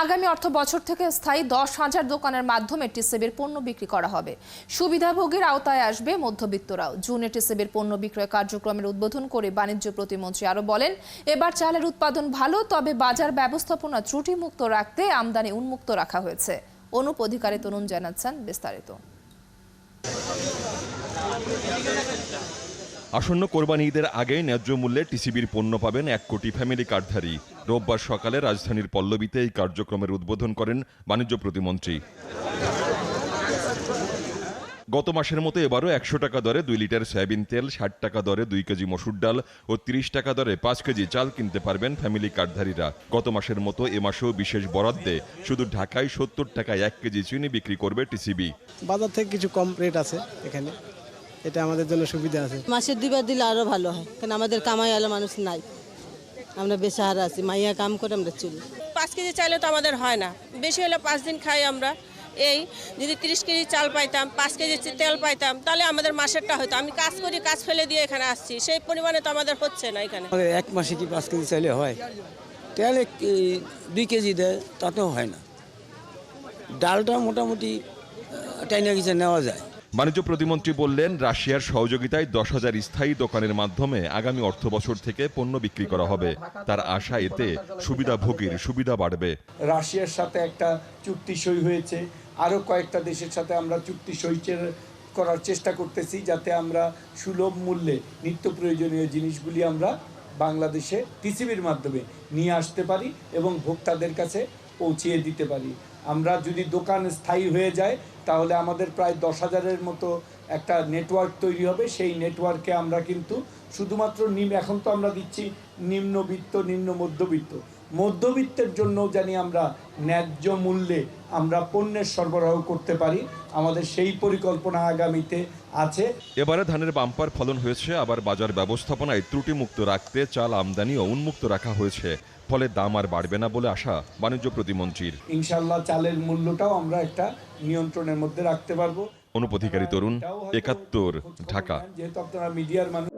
আগামী অর্থ বছর থেকে স্থায়ী 10,000 দোকানের মাধ্যমে টিসিবির পণ্য বিক্রি করা হবে। সুবিধাভোগীর আওতায় আসবে মধ্যবিত্তরাও। জুনে টিসিবির পণ্য বিক্রয় কার্যক্রমের উদ্বোধন করে বাণিজ্য প্রতিমন্ত্রী আরো বলেন, এবার চালের উৎপাদন ভালো, তবে বাজার ব্যবস্থাপনা ত্রুটিমুক্ত রাখতে আমদানি উন্মুক্ত রাখা হয়েছে। অনুপ অধিকারী তরুণ জানাচ্ছেন বিস্তারিত। আসন্ন কোরবানি ঈদের আগে ন্যায্য মূল্যে টিসিবির পণ্য পাবেন 1 কোটি ফ্যামিলি কার্ডধারী। রোববার সকালে রাজধানীর পল্লবীতে এই কার্যক্রমের উদ্বোধন করেন বাণিজ্য প্রতিমন্ত্রী। গত মাসের মতো এবারও 100 টাকা দরে 2 লিটার সয়াবিন তেল, 60 টাকা দরে 2 কেজি মসুর ডাল ও 30 টাকা দরে 5 কেজি চাল কিনতে পারবেন ফ্যামিলি কার্ডধারীরা। গত মাসের মতো এ মাসেও বিশেষ বরাদ্দে শুধু ঢাকায় 70 টাকায় 1 কেজি চিনি বিক্রি করবে টিসিবি। বাজার থেকে কিছু কম রেট আছে এখানে, এটা আমাদের জন্য সুবিধা আছে। মাসে 2 বার দিলে আরো ভালো হয়, কারণ আমাদের কামাই আলো মানুষ নাই, আমরা বেসাহারা আছি, মাইয়া কাম করে আমরা চলি। 5 কেজি চাইলে তো আমাদের হয় না, বেশি হলে 5 দিন খাই আমরা। এই যদি 30 কেজি চাল পাইতাম, 5 কেজি তেল পাইতাম, তাহলে আমাদের মাসেরটা হতো। আমি কাজ করি, কাজ ফেলে দিয়ে এখানে আসছি, সেই পরিমাণে তো আমাদের হচ্ছে না এখানে। আমাদের 1 মাসে কি 5 কেজি চাইলে হয়? তেল 2 কেজি দেয়, তাতেও হয় না। ডালটা মোটামুটি টাইনা কিছু নেওয়া যায়। বাণিজ্য প্রতিমন্ত্রী বললেন, রাশিয়ার সহযোগিতায় 10,000 স্থায়ী দোকানের মাধ্যমে আগামী অর্থ বছর থেকে পণ্য বিক্রি করা হবে। তার আশা এতে সুবিধাভোগীর সুবিধা বাড়বে। রাশিয়ার সাথে একটা চুক্তি সই হয়েছে, আরও কয়েকটা দেশের সাথে আমরা চুক্তি সই করার চেষ্টা করতেছি, যাতে আমরা সুলভ মূল্যে নিত্য প্রয়োজনীয় জিনিসগুলি আমরা বাংলাদেশে টিসিবির মাধ্যমে নিয়ে আসতে পারি এবং ভোক্তাদের কাছে পৌঁছিয়ে দিতে পারি। আমরা যদি দোকান স্থায়ী হয়ে যায়, তাহলে আমাদের প্রায় 10,000-এর মতো একটা নেটওয়ার্ক তৈরি হবে। সেই নেটওয়ার্কে আমরা কিন্তু শুধুমাত্র এখন তো আমরা দিচ্ছি নিম্নবিত্ত, নিম্ন মধ্যবিত্তের জন্য জানি আমরা ন্যায্য মূল্যে আমরা পণ্যের সরবরাহ করতে পারি। আমাদের সেই পরিকল্পনা আগামীতে আছে। এবারে ধানের বাম্পার ফলন হয়েছে, আবার বাজার ব্যবস্থাপনায় ত্রুটিমুক্ত রাখতে চাল আমদানিও উন্মুক্ত রাখা হয়েছে। ফলে দাম আর বাড়বে না বলে আশা বাণিজ্য প্রতিমন্ত্রীর। ইনশাআল্লাহ চালের মূল্যটাও আমরা একটা নিয়ন্ত্রণের মধ্যে রাখতে পারবো। অনুপ অধিকারী তরুণ, 71, ঢাকা। যেহেতু আপনারা মিডিয়ার মানুষ।